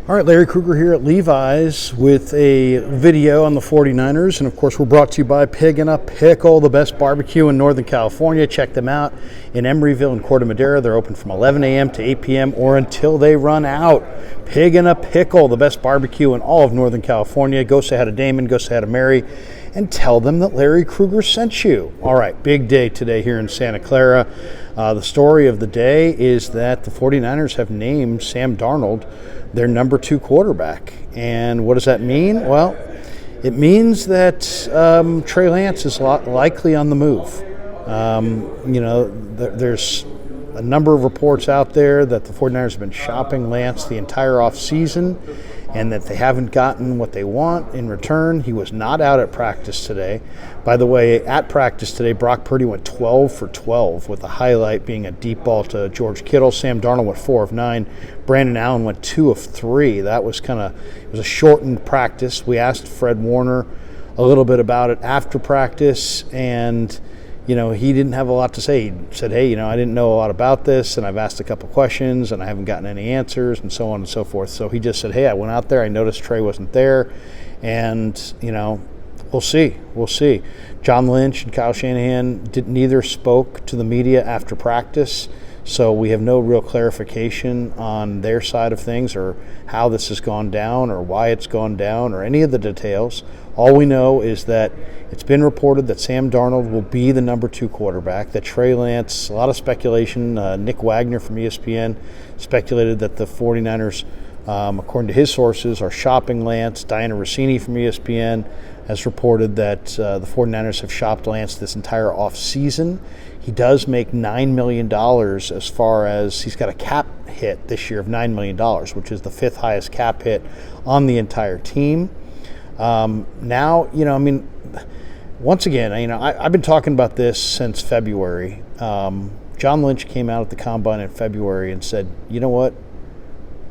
All right, Larry Krueger here at Levi's with a video on the 49ers. And of course, we're brought to you by Pig and a Pickle, the best barbecue in Northern California. Check them out in Emeryville and Corte Madera. They're open from 11 a.m. to 8 p.m. or until they run out. Pig and a Pickle, the best barbecue in all of Northern California. Go say hi to Damon, go say hi to Mary, and tell them that Larry Krueger sent you. All right, big day today here in Santa Clara. The story of the day is that the 49ers have named Sam Darnold their number 2 quarterback. And what does that mean? Well, it means that Trey Lance is likely on the move. There's a number of reports out there that the 49ers have been shopping Lance the entire offseason and that they haven't gotten what they want in return. He was not out at practice today. By the way, at practice today, Brock Purdy went 12 for 12, with the highlight being a deep ball to George Kittle. Sam Darnold went 4 of 9. Brandon Allen went 2 of 3. That was it was a shortened practice. We asked Fred Warner a little bit about it after practice, and he didn't have a lot to say. He said, hey, I didn't know a lot about this, and I've asked a couple questions, and I haven't gotten any answers, and so on and so forth. So he just said, hey, I went out there, I noticed Trey wasn't there, and, we'll see. We'll see. John Lynch and Kyle Shanahan neither spoke to the media after practice, so we have no real clarification on their side of things or how this has gone down or why it's gone down or any of the details. All we know is that it's been reported that Sam Darnold will be the number 2 quarterback, that Trey Lance, a lot of speculation. Nick Wagner from ESPN speculated that the 49ers, according to his sources, are shopping Lance. Diana Rossini from ESPN has reported that the 49ers have shopped Lance this entire offseason. He does make $9 million as far as he's got a cap hit this year of $9 million, which is the 5th highest cap hit on the entire team. Once again, I've been talking about this since February. John Lynch came out at the Combine in February and said, you know what?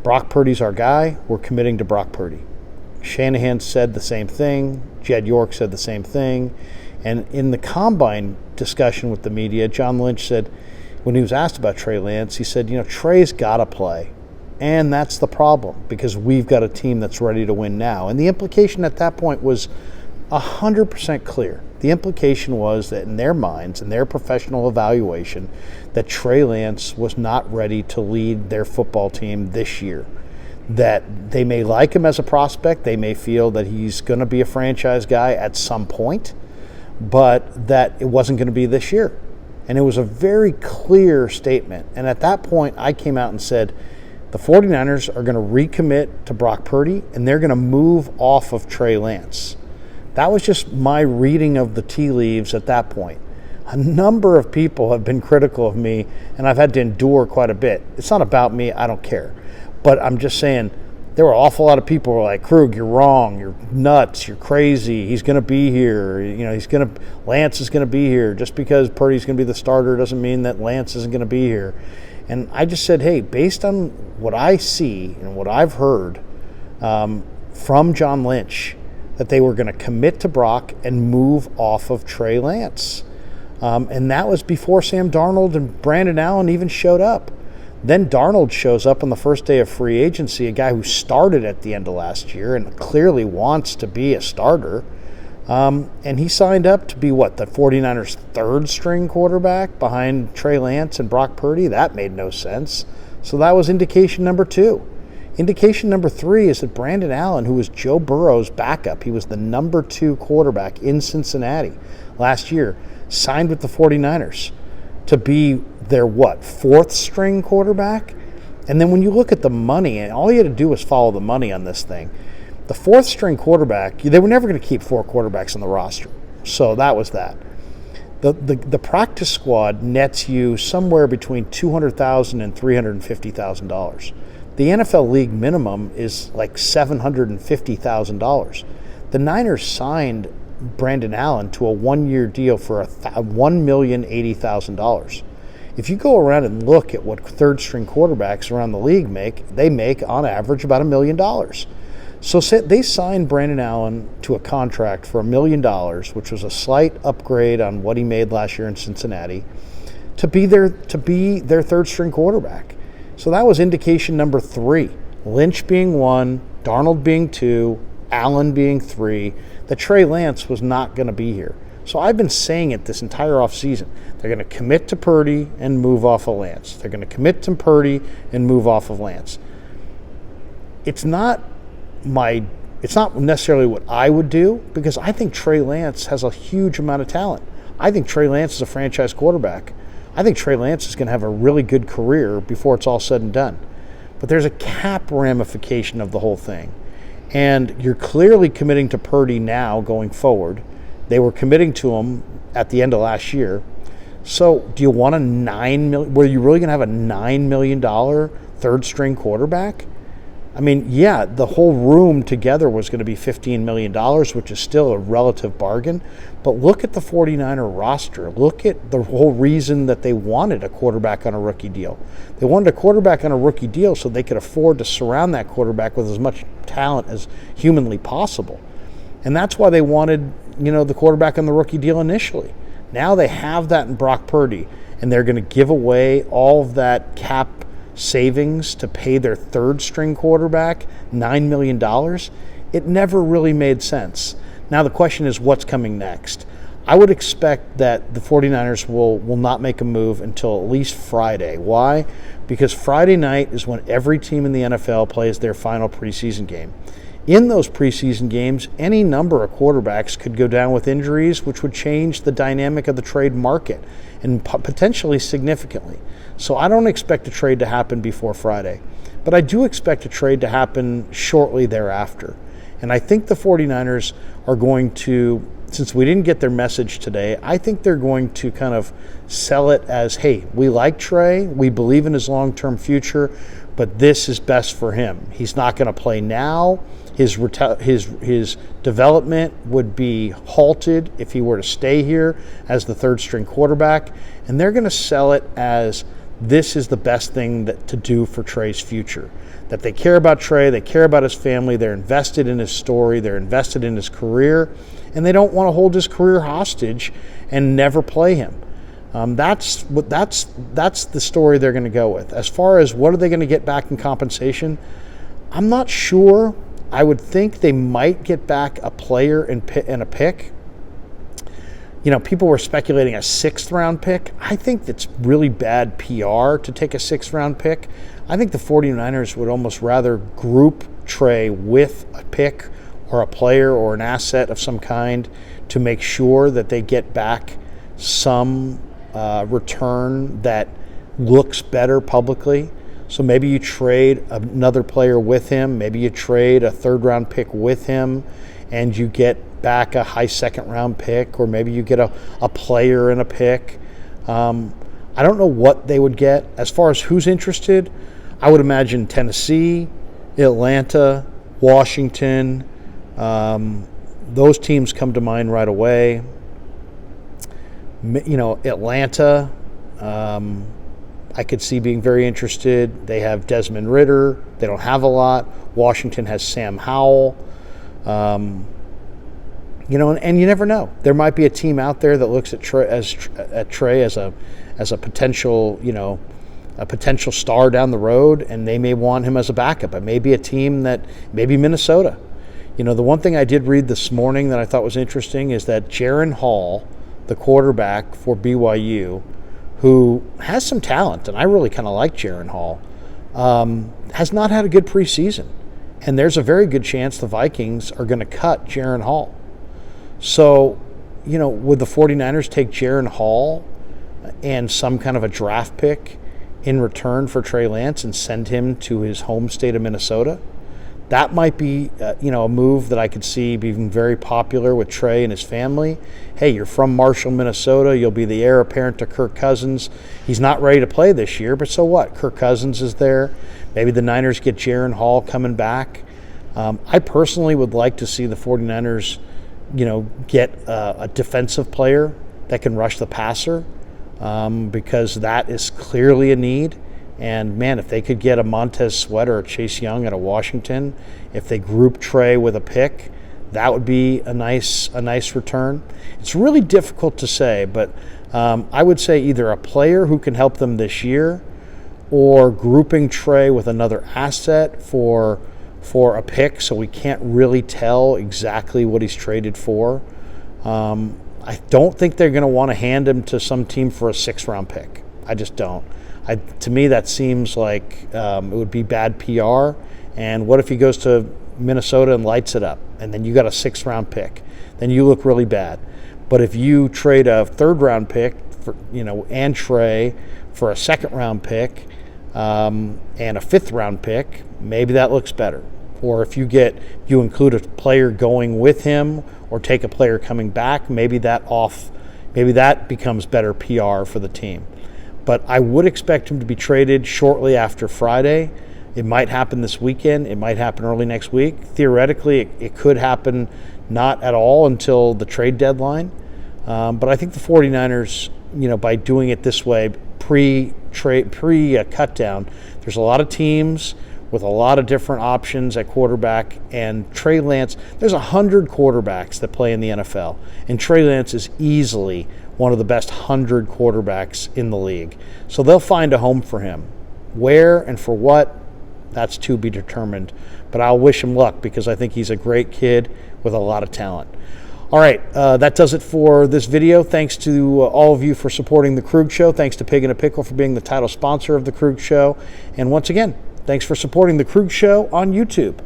Brock Purdy's our guy. We're committing to Brock Purdy. Shanahan said the same thing. Jed York said the same thing. And in the Combine discussion with the media, John Lynch said, when he was asked about Trey Lance, he said, Trey's got to play. And that's the problem, because we've got a team that's ready to win now. And the implication at that point was 100% clear. The implication was that in their minds, in their professional evaluation, that Trey Lance was not ready to lead their football team this year. That they may like him as a prospect, they may feel that he's going to be a franchise guy at some point, but that it wasn't going to be this year. And it was a very clear statement. And at that point, I came out and said, the 49ers are going to recommit to Brock Purdy, and they're going to move off of Trey Lance. That was just my reading of the tea leaves at that point. A number of people have been critical of me, and I've had to endure quite a bit. It's not about me. I don't care. But I'm just saying, there were an awful lot of people who were like, Krug, you're wrong. You're nuts. You're crazy. He's going to be here. Lance is going to be here. Just because Purdy's going to be the starter doesn't mean that Lance isn't going to be here. And I just said, hey, based on what I see and what I've heard from John Lynch, that they were going to commit to Brock and move off of Trey Lance. And that was before Sam Darnold and Brandon Allen even showed up. Then Darnold shows up on the first day of free agency, a guy who started at the end of last year and clearly wants to be a starter. And he signed up to be, the 49ers' 3rd-string quarterback behind Trey Lance and Brock Purdy? That made no sense. So that was indication number 2. Indication number 3 is that Brandon Allen, who was Joe Burrow's backup, he was the number 2 quarterback in Cincinnati last year, signed with the 49ers to be their 4th-string quarterback? And then when you look at the money, and all you had to do was follow the money on this thing, the 4th-string quarterback, they were never going to keep 4 quarterbacks on the roster. So that was that. The practice squad nets you somewhere between $200,000 and $350,000. The NFL league minimum is like $750,000. The Niners signed Brandon Allen to a 1-year deal for $1,080,000. If you go around and look at what 3rd-string quarterbacks around the league make, they make on average about $1 million. So they signed Brandon Allen to a contract for $1 million, which was a slight upgrade on what he made last year in Cincinnati, to be their 3rd-string quarterback. So that was indication number 3. Lynch being 1, Darnold being 2, Allen being 3, that Trey Lance was not going to be here. So I've been saying it this entire offseason. They're going to commit to Purdy and move off of Lance. They're going to commit to Purdy and move off of Lance. It's not necessarily what I would do, because I think Trey Lance has a huge amount of talent. I think Trey Lance is a franchise quarterback. I think Trey Lance is going to have a really good career before it's all said and done. But there's a cap ramification of the whole thing. And you're clearly committing to Purdy now going forward. They were committing to him at the end of last year. So do you want were you really going to have a $9 million third string quarterback? I mean, yeah, the whole room together was going to be $15 million, which is still a relative bargain. But look at the 49er roster. Look at the whole reason that they wanted a quarterback on a rookie deal. They wanted a quarterback on a rookie deal so they could afford to surround that quarterback with as much talent as humanly possible. And that's why they wanted, the quarterback on the rookie deal initially. Now they have that in Brock Purdy, and they're going to give away all of that cap savings to pay their third string quarterback $9 million. It never really made sense. Now the question is, what's coming next? I would expect that the 49ers will not make a move until at least Friday. Why? Because Friday night is when every team in the NFL plays their final preseason game. In those preseason games, any number of quarterbacks could go down with injuries, which would change the dynamic of the trade market and potentially significantly. So I don't expect a trade to happen before Friday, but I do expect a trade to happen shortly thereafter. And I think the 49ers are going to, since we didn't get their message today, I think they're going to kind of sell it as, hey, we like Trey, we believe in his long-term future, but this is best for him. He's not going to play now. His development would be halted if he were to stay here as the third string quarterback. And they're going to sell it as this is the best thing to do for Trey's future. That they care about Trey, they care about his family, they're invested in his story, they're invested in his career, and they don't want to hold his career hostage and never play him. That's the story they're going to go with. As far as what are they going to get back in compensation, I'm not sure. I would think they might get back a player and a pick. People were speculating a 6th-round pick. I think that's really bad PR to take a 6th-round pick. I think the 49ers would almost rather group Trey with a pick or a player or an asset of some kind to make sure that they get back some return that looks better publicly. So maybe you trade another player with him. Maybe you trade a 3rd-round pick with him and you get back a high 2nd-round pick, or maybe you get a player and a pick. I don't know what they would get. As far as who's interested, I would imagine Tennessee, Atlanta, Washington. Those teams come to mind right away. Atlanta, I could see being very interested. They have Desmond Ridder. They don't have a lot. Washington has Sam Howell. And you never know. There might be a team out there that looks at Trey as a potential, a potential star down the road, and they may want him as a backup. It may be a team maybe Minnesota. The one thing I did read this morning that I thought was interesting is that Jaron Hall, the quarterback for BYU, who has some talent, and I really kind of like Jaron Hall, has not had a good preseason. And there's a very good chance the Vikings are going to cut Jaron Hall. So, would the 49ers take Jaron Hall and some kind of a draft pick in return for Trey Lance and send him to his home state of Minnesota? That might be, a move that I could see being very popular with Trey and his family. Hey, you're from Marshall, Minnesota. You'll be the heir apparent to Kirk Cousins. He's not ready to play this year, but so what? Kirk Cousins is there. Maybe the Niners get Jaron Hall coming back. I personally would like to see the 49ers, get a defensive player that can rush the passer, because that is clearly a need. And, man, if they could get a Montez Sweat or a Chase Young out of Washington, if they group Trey with a pick, that would be a nice return. It's really difficult to say, but I would say either a player who can help them this year, or grouping Trey with another asset for a pick, so we can't really tell exactly what he's traded for. I don't think they're going to want to hand him to some team for a 6th-round pick. I just don't. To me, that seems like it would be bad PR. And what if he goes to Minnesota and lights it up, and then you got a 6th-round pick? Then you look really bad. But if you trade a 3rd-round pick for, and Trey for a 2nd-round pick and a 5th-round pick, maybe that looks better. Or if you include a player going with him or take a player coming back, maybe that becomes better PR for the team. But I would expect him to be traded shortly after Friday. It might happen this weekend. It might happen early next week. Theoretically, it could happen not at all until the trade deadline. But I think the 49ers, by doing it this way, pre-cut down, there's a lot of teams with a lot of different options at quarterback. And Trey Lance, there's 100 quarterbacks that play in the NFL. And Trey Lance is easily one of the best 100 quarterbacks in the league. So they'll find a home for him. Where and for what, that's to be determined. But I'll wish him luck because I think he's a great kid with a lot of talent. All right, that does it for this video. Thanks to all of you for supporting The Krug Show. Thanks to Pig and a Pickle for being the title sponsor of The Krug Show. And once again, thanks for supporting The Krug Show on YouTube.